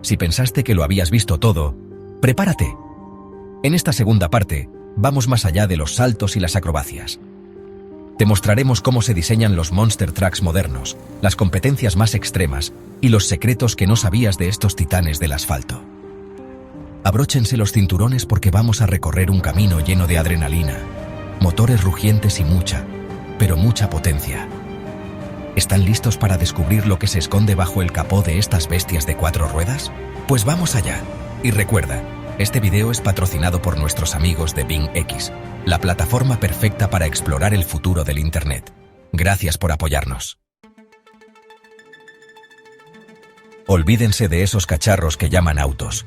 Si pensaste que lo habías visto todo, prepárate. En esta segunda parte, vamos más allá de los saltos y las acrobacias. Te mostraremos cómo se diseñan los Monster Trucks modernos, las competencias más extremas y los secretos que no sabías de estos titanes del asfalto. Abróchense los cinturones porque vamos a recorrer un camino lleno de adrenalina, motores rugientes y mucha, pero mucha potencia. ¿Están listos para descubrir lo que se esconde bajo el capó de estas bestias de 4 ruedas? Pues vamos allá. Y recuerda, este video es patrocinado por nuestros amigos de BingX, la plataforma perfecta para explorar el futuro del Internet. Gracias por apoyarnos. Olvídense de esos cacharros que llaman autos.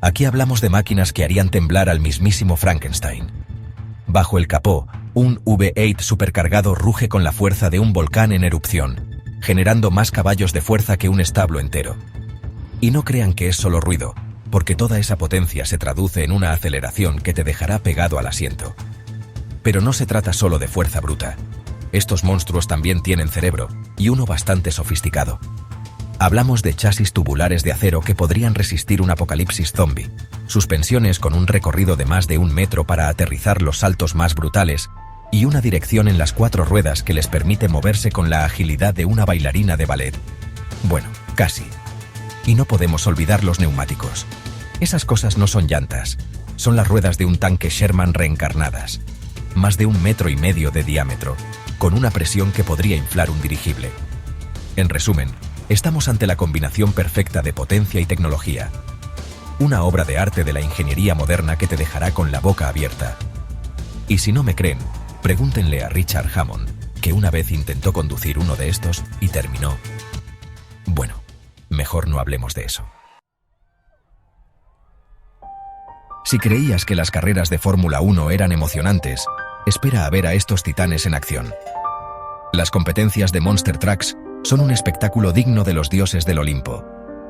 Aquí hablamos de máquinas que harían temblar al mismísimo Frankenstein. Bajo el capó, un V8 supercargado ruge con la fuerza de un volcán en erupción, generando más caballos de fuerza que un establo entero. Y no crean que es solo ruido, porque toda esa potencia se traduce en una aceleración que te dejará pegado al asiento. Pero no se trata solo de fuerza bruta. Estos monstruos también tienen cerebro, y uno bastante sofisticado. Hablamos de chasis tubulares de acero que podrían resistir un apocalipsis zombie, suspensiones con un recorrido de más de 1 metro para aterrizar los saltos más brutales, y una dirección en las 4 ruedas que les permite moverse con la agilidad de una bailarina de ballet. Bueno, casi. Y no podemos olvidar los neumáticos. Esas cosas no son llantas, son las ruedas de un tanque Sherman reencarnadas. Más de 1,5 metros de diámetro, con una presión que podría inflar un dirigible. En resumen, estamos ante la combinación perfecta de potencia y tecnología. Una obra de arte de la ingeniería moderna que te dejará con la boca abierta. Y si no me creen, pregúntenle a Richard Hammond, que una vez intentó conducir uno de estos y terminó. Bueno, mejor no hablemos de eso. Si creías que las carreras de Fórmula 1 eran emocionantes, espera a ver a estos titanes en acción. Las competencias de Monster Trucks son un espectáculo digno de los dioses del Olimpo,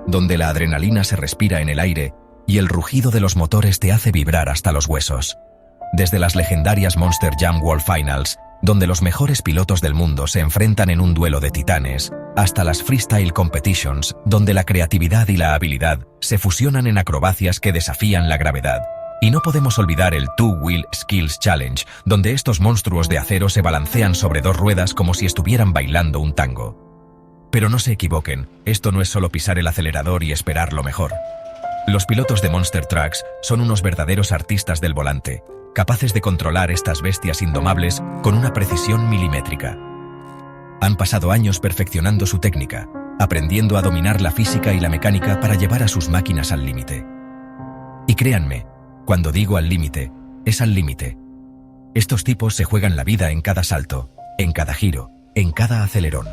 donde la adrenalina se respira en el aire y el rugido de los motores te hace vibrar hasta los huesos. Desde las legendarias Monster Jam World Finals, donde los mejores pilotos del mundo se enfrentan en un duelo de titanes, hasta las Freestyle Competitions, donde la creatividad y la habilidad se fusionan en acrobacias que desafían la gravedad. Y no podemos olvidar el Two Wheel Skills Challenge, donde estos monstruos de acero se balancean sobre 2 ruedas como si estuvieran bailando un tango. Pero no se equivoquen, esto no es solo pisar el acelerador y esperar lo mejor. Los pilotos de Monster Trucks son unos verdaderos artistas del volante, capaces de controlar estas bestias indomables con una precisión milimétrica. Han pasado años perfeccionando su técnica, aprendiendo a dominar la física y la mecánica para llevar a sus máquinas al límite. Y créanme, cuando digo al límite, es al límite. Estos tipos se juegan la vida en cada salto, en cada giro, en cada acelerón.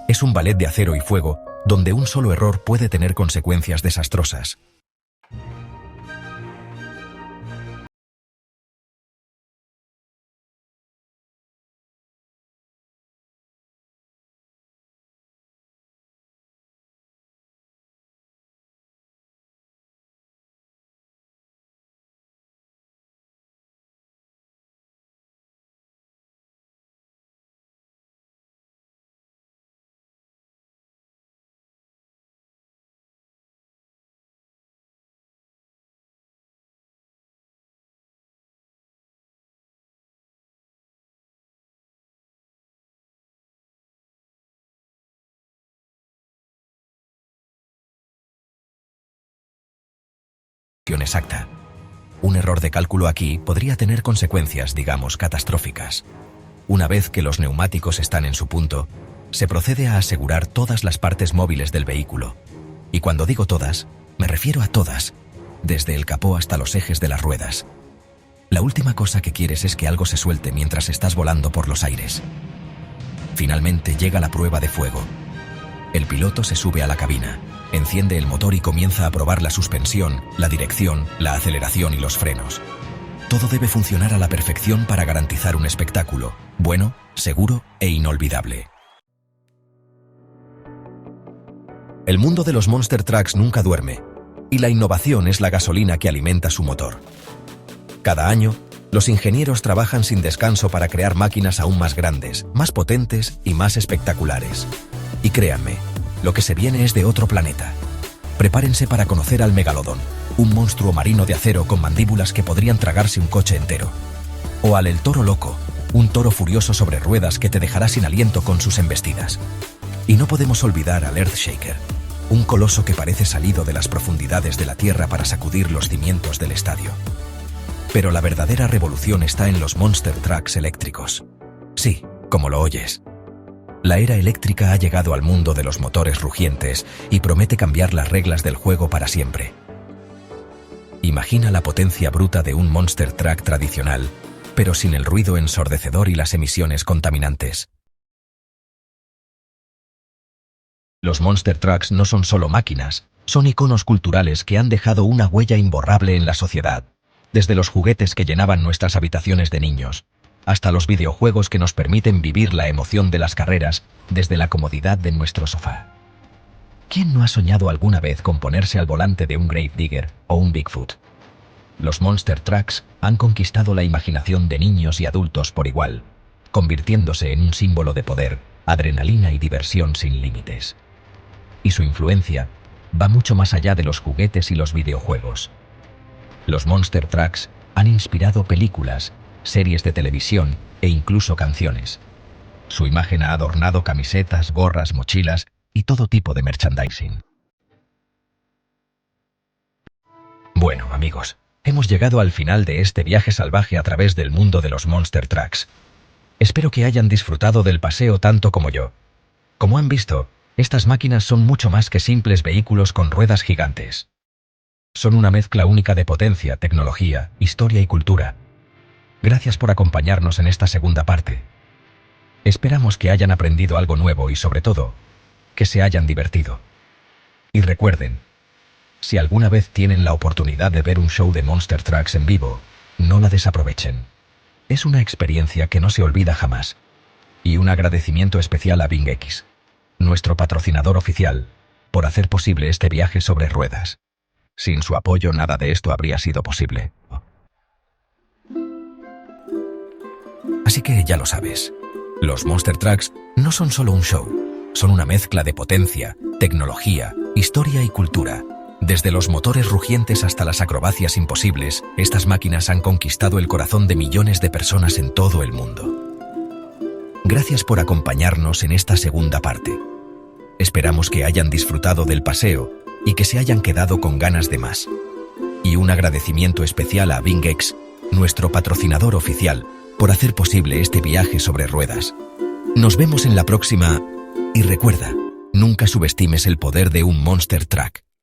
Es un ballet de acero y fuego, donde un solo error puede tener consecuencias desastrosas. Exacta. Un error de cálculo aquí podría tener consecuencias, digamos, catastróficas. Una vez que los neumáticos están en su punto, se procede a asegurar todas las partes móviles del vehículo. Y cuando digo todas, me refiero a todas, desde el capó hasta los ejes de las ruedas. La última cosa que quieres es que algo se suelte mientras estás volando por los aires. Finalmente llega la prueba de fuego. El piloto se sube a la cabina, enciende el motor y comienza a probar la suspensión, la dirección, la aceleración y los frenos. Todo debe funcionar a la perfección para garantizar un espectáculo bueno, seguro e inolvidable. El mundo de los Monster Trucks nunca duerme, y la innovación es la gasolina que alimenta su motor. Cada año, los ingenieros trabajan sin descanso para crear máquinas aún más grandes, más potentes y más espectaculares. Y créanme, lo que se viene es de otro planeta. Prepárense para conocer al Megalodón, un monstruo marino de acero con mandíbulas que podrían tragarse un coche entero. O al El Toro Loco, un toro furioso sobre ruedas que te dejará sin aliento con sus embestidas. Y no podemos olvidar al Earthshaker, un coloso que parece salido de las profundidades de la Tierra para sacudir los cimientos del estadio. Pero la verdadera revolución está en los Monster Trucks eléctricos. Sí, como lo oyes. La era eléctrica ha llegado al mundo de los motores rugientes y promete cambiar las reglas del juego para siempre. Imagina la potencia bruta de un Monster Truck tradicional, pero sin el ruido ensordecedor y las emisiones contaminantes. Los Monster Trucks no son solo máquinas, son iconos culturales que han dejado una huella imborrable en la sociedad, desde los juguetes que llenaban nuestras habitaciones de niños, hasta los videojuegos que nos permiten vivir la emoción de las carreras desde la comodidad de nuestro sofá. ¿Quién no ha soñado alguna vez con ponerse al volante de un Grave Digger o un Bigfoot? Los Monster Trucks han conquistado la imaginación de niños y adultos por igual, convirtiéndose en un símbolo de poder, adrenalina y diversión sin límites. Y su influencia va mucho más allá de los juguetes y los videojuegos. Los Monster Trucks han inspirado películas, series de televisión e incluso canciones. Su imagen ha adornado camisetas, gorras, mochilas y todo tipo de merchandising. Bueno, amigos, hemos llegado al final de este viaje salvaje a través del mundo de los Monster Trucks. Espero que hayan disfrutado del paseo tanto como yo. Como han visto, estas máquinas son mucho más que simples vehículos con ruedas gigantes. Son una mezcla única de potencia, tecnología, historia y cultura. Gracias por acompañarnos en esta segunda parte. Esperamos que hayan aprendido algo nuevo y, sobre todo, que se hayan divertido. Y recuerden, si alguna vez tienen la oportunidad de ver un show de Monster Trucks en vivo, no la desaprovechen. Es una experiencia que no se olvida jamás. Y un agradecimiento especial a BingX, nuestro patrocinador oficial, por hacer posible este viaje sobre ruedas. Sin su apoyo nada de esto habría sido posible. Así que ya lo sabes, los Monster Trucks no son solo un show, son una mezcla de potencia, tecnología, historia y cultura. Desde los motores rugientes hasta las acrobacias imposibles, estas máquinas han conquistado el corazón de millones de personas en todo el mundo. Gracias por acompañarnos en esta segunda parte. Esperamos que hayan disfrutado del paseo y que se hayan quedado con ganas de más. Y un agradecimiento especial a BingX, nuestro patrocinador oficial, por hacer posible este viaje sobre ruedas. Nos vemos en la próxima y recuerda, nunca subestimes el poder de un Monster Truck.